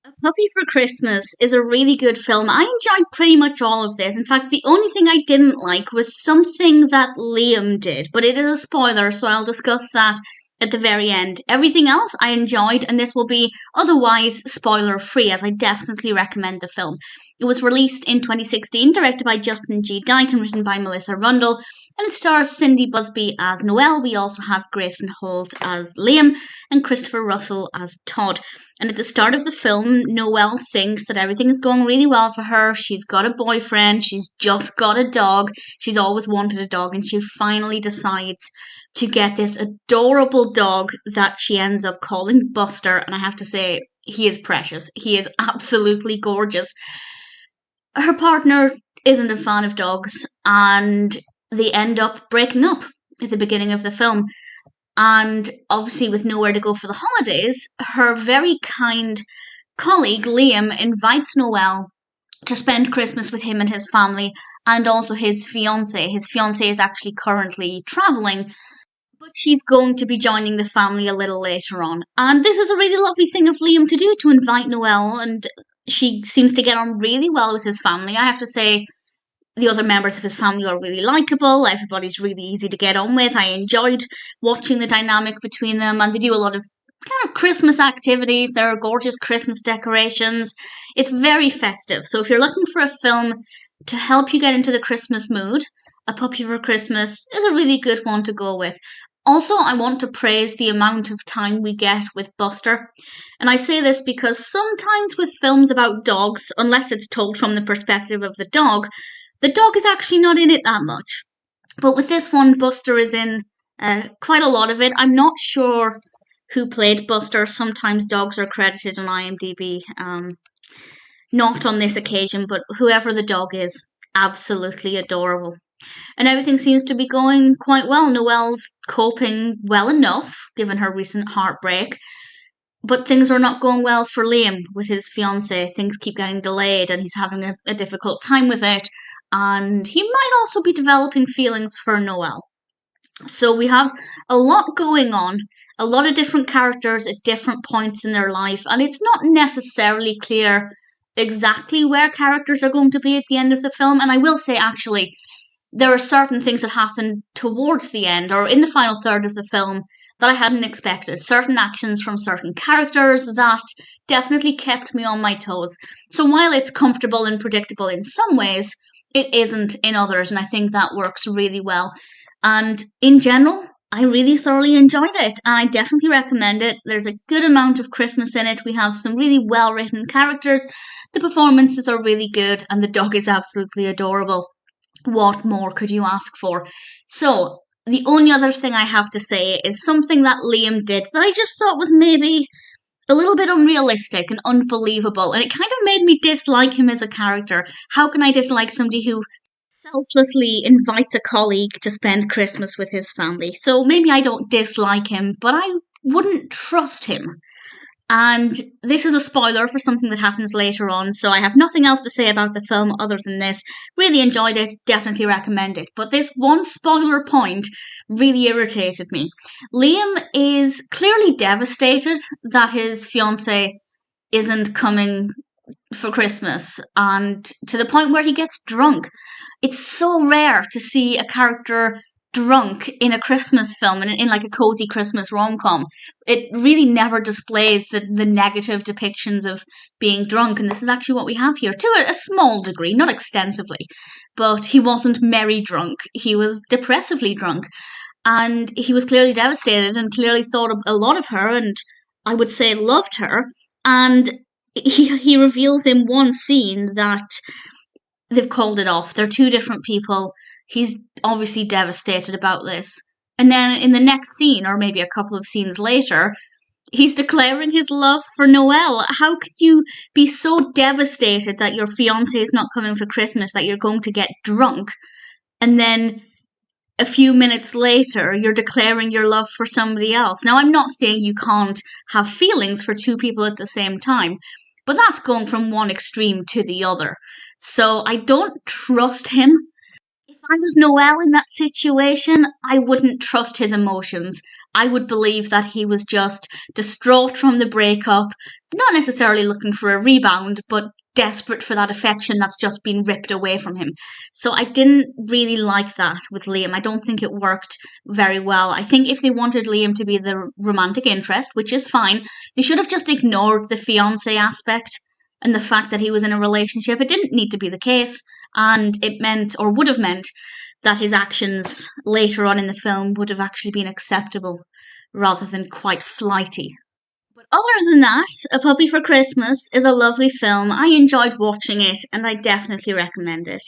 A Puppy for Christmas is a really good film. I enjoyed pretty much all of this. In fact, the only thing I didn't like was something that Liam did, but it is a spoiler, so I'll discuss that at the very end. Everything else I enjoyed, and this will be otherwise spoiler free, as I definitely recommend the film. It was released in 2016, directed by Justin G. Dyck and written by Melissa Rundle, and it stars Cindy Busby as Noelle. We also have Greyston Holt as Liam and Christopher Russell as Todd. And at the start of the film, Noelle thinks that everything is going really well for her. She's got a boyfriend, she's just got a dog, she's always wanted a dog, and she finally decides to get this adorable dog that she ends up calling Buster. And I have to say, he is precious. He is absolutely gorgeous. Her partner isn't a fan of dogs, and they end up breaking up at the beginning of the film. And obviously, with nowhere to go for the holidays, her very kind colleague Liam invites Noelle to spend Christmas with him and his family, and also his fiancée. His fiancée is actually currently travelling, but she's going to be joining the family a little later on. And this is a really lovely thing of Liam to do, to invite Noelle, and she seems to get on really well with his family. I have to say, the other members of his family are really likeable. Everybody's really easy to get on with. I enjoyed watching the dynamic between them, and they do a lot of kind of Christmas activities. There are gorgeous Christmas decorations. It's very festive. So if you're looking for a film to help you get into the Christmas mood, A Puppy for Christmas is a really good one to go with. Also, I want to praise the amount of time we get with Buster. And I say this because sometimes with films about dogs, unless it's told from the perspective of the dog is actually not in it that much. But with this one, Buster is in quite a lot of it. I'm not sure who played Buster. Sometimes dogs are credited on IMDb. Not on this occasion, but whoever the dog is, absolutely adorable. And everything seems to be going quite well. Noelle's coping well enough, given her recent heartbreak. But things are not going well for Liam with his fiancée. Things keep getting delayed, and he's having a difficult time with it. And he might also be developing feelings for Noelle. So we have a lot going on, a lot of different characters at different points in their life, and it's not necessarily clear exactly where characters are going to be at the end of the film. And I will say, actually, there are certain things that happen towards the end or in the final third of the film that I hadn't expected. Certain actions from certain characters that definitely kept me on my toes. So while it's comfortable and predictable in some ways, it isn't in others, and I think that works really well. And in general, I really thoroughly enjoyed it, and I definitely recommend it. There's a good amount of Christmas in it. We have some really well-written characters. The performances are really good, and the dog is absolutely adorable. What more could you ask for? So, the only other thing I have to say is something that Liam did that I just thought was maybe a little bit unrealistic and unbelievable, and it kind of made me dislike him as a character. How can I dislike somebody who selflessly invites a colleague to spend Christmas with his family? So maybe I don't dislike him, but I wouldn't trust him. And this is a spoiler for something that happens later on, so I have nothing else to say about the film other than this. Really enjoyed it, definitely recommend it. But this one spoiler point really irritated me. Liam is clearly devastated that his fiancée isn't coming for Christmas, and to the point where he gets drunk. It's so rare to see a character drunk in a Christmas film, in like a cozy Christmas rom-com. It really never displays the negative depictions of being drunk, and this is actually what we have here, to a small degree, not extensively. But he wasn't merry drunk, he was depressively drunk, and he was clearly devastated and clearly thought a lot of her, and I would say loved her. And he reveals in one scene that they've called it off. They're two different people. He's obviously devastated about this. And then in the next scene, or maybe a couple of scenes later, he's declaring his love for Noelle. How could you be so devastated that your fiancé is not coming for Christmas, that you're going to get drunk, and then a few minutes later, you're declaring your love for somebody else? Now, I'm not saying you can't have feelings for two people at the same time, but that's going from one extreme to the other. So I don't trust him. If I was Noelle in that situation, I wouldn't trust his emotions. I would believe that he was just distraught from the breakup, not necessarily looking for a rebound, but desperate for that affection that's just been ripped away from him. So I didn't really like that with Liam. I don't think it worked very well. I think if they wanted Liam to be the romantic interest, which is fine, they should have just ignored the fiance aspect and the fact that he was in a relationship. It didn't need to be the case, and it meant, or would have meant, that his actions later on in the film would have actually been acceptable rather than quite flighty. But other than that, A Puppy for Christmas is a lovely film. I enjoyed watching it and I definitely recommend it.